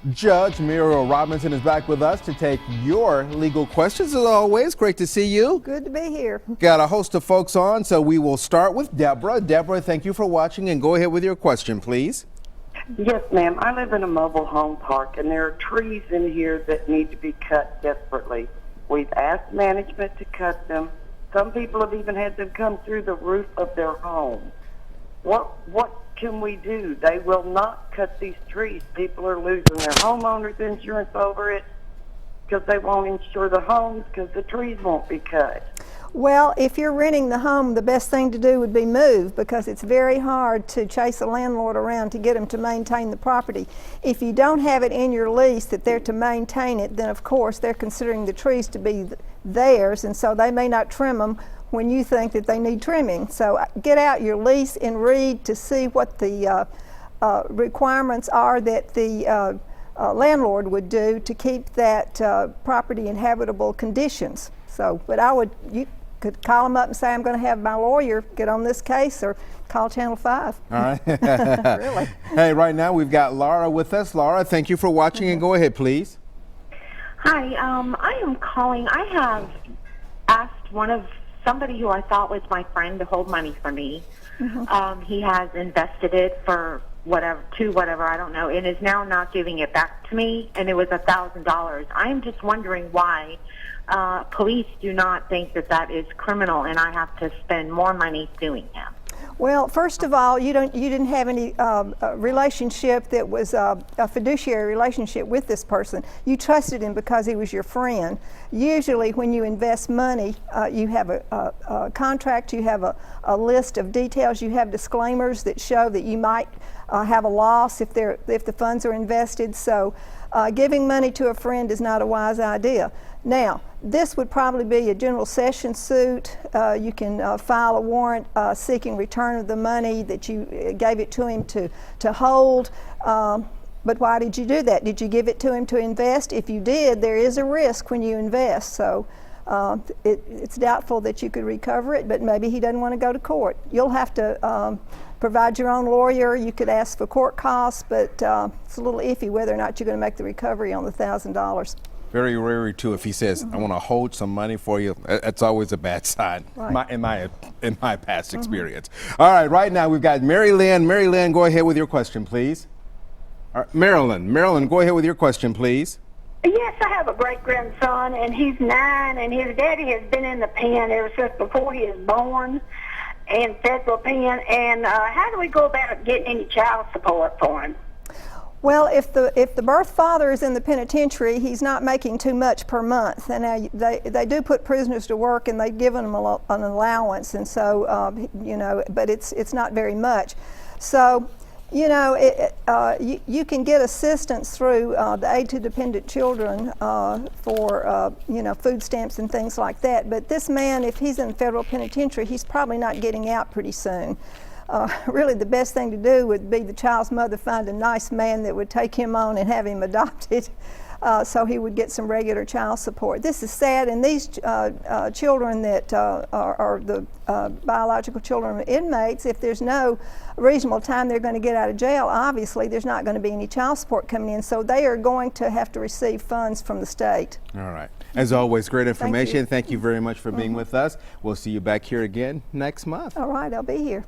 Judge Muriel Robinson is back with us to take your legal questions. As always, great to see you. Good to be here. Got a host of folks on, so we will start with Deborah. Deborah, thank you for watching, and go ahead with your question, please. Yes, ma'am. I live in a mobile home park, and there are trees in here that need to be cut desperately. We've asked management to cut them. Some people have even had them come through the roof of their home. What can we do? They will not cut these trees. People are losing their homeowners insurance over it because they won't insure the homes because the trees won't be cut. Well, if you're renting the home, the best thing to do would be move, because it's very hard to chase a landlord around to get them to maintain the property. If you don't have it in your lease that they're to maintain it, then of course they're considering the trees to be theirs, and so they may not trim them when you think that they need trimming. So get out your lease and read to see what the requirements are that the landlord would do to keep that property in habitable conditions. So, but you could call them up and say, I'm going to have my lawyer get on this case, or call Channel 5. All right. Really. Hey, right now we've got Laura with us. Laura, thank you for watching, and go ahead, please. Hi, I am calling. I have asked somebody who I thought was my friend to hold money for me. He has invested it for whatever, I don't know, and is now not giving it back to me, and it was $1,000. I am just wondering why police do not think that that is criminal, and I have to spend more money suing him. Well, first of all, you didn't have any relationship that was a fiduciary relationship with this person. You trusted him because he was your friend. Usually when you invest money, you have a contract, you have a list of details, you have disclaimers that show that you might have a loss if the funds are invested. So giving money to a friend is not a wise idea. Now, this would probably be a general session suit. You can file a warrant seeking return of the money that you gave it to him to hold. But why did you do that? Did you give it to him to invest? If you did, there is a risk when you invest. So it's doubtful that you could recover it, but maybe he doesn't want to go to court. You'll have to provide your own lawyer. You could ask for court costs, but it's a little iffy whether or not you're going to make the recovery on the $1,000. Very rare too if he says, I want to hold some money for you. That's always a bad sign, Right. in my past experience. All right now we've got Mary Lynn. Mary Lynn, go ahead with your question, please. All right, Marilyn, go ahead with your question, please. Yes, I have a great-grandson, and he's 9, and his daddy has been in the pen ever since before he was born, in federal pen. And how do we go about getting any child support for him? Well, if the birth father is in the penitentiary, he's not making too much per month. And now they do put prisoners to work, and they've given them an allowance, and so but it's not very much. So, you can get assistance through the Aid to Dependent Children for food stamps and things like that. But this man, if he's in the federal penitentiary, he's probably not getting out pretty soon. Really, the best thing to do would be the child's mother find a nice man that would take him on and have him adopted, so he would get some regular child support. This is sad, and these children that are the biological children of inmates, if there's no reasonable time they're going to get out of jail, obviously there's not going to be any child support coming in, so they are going to have to receive funds from the state. All right. As always, great information. Thank you very much for being with us. We'll see you back here again next month. All right, I'll be here.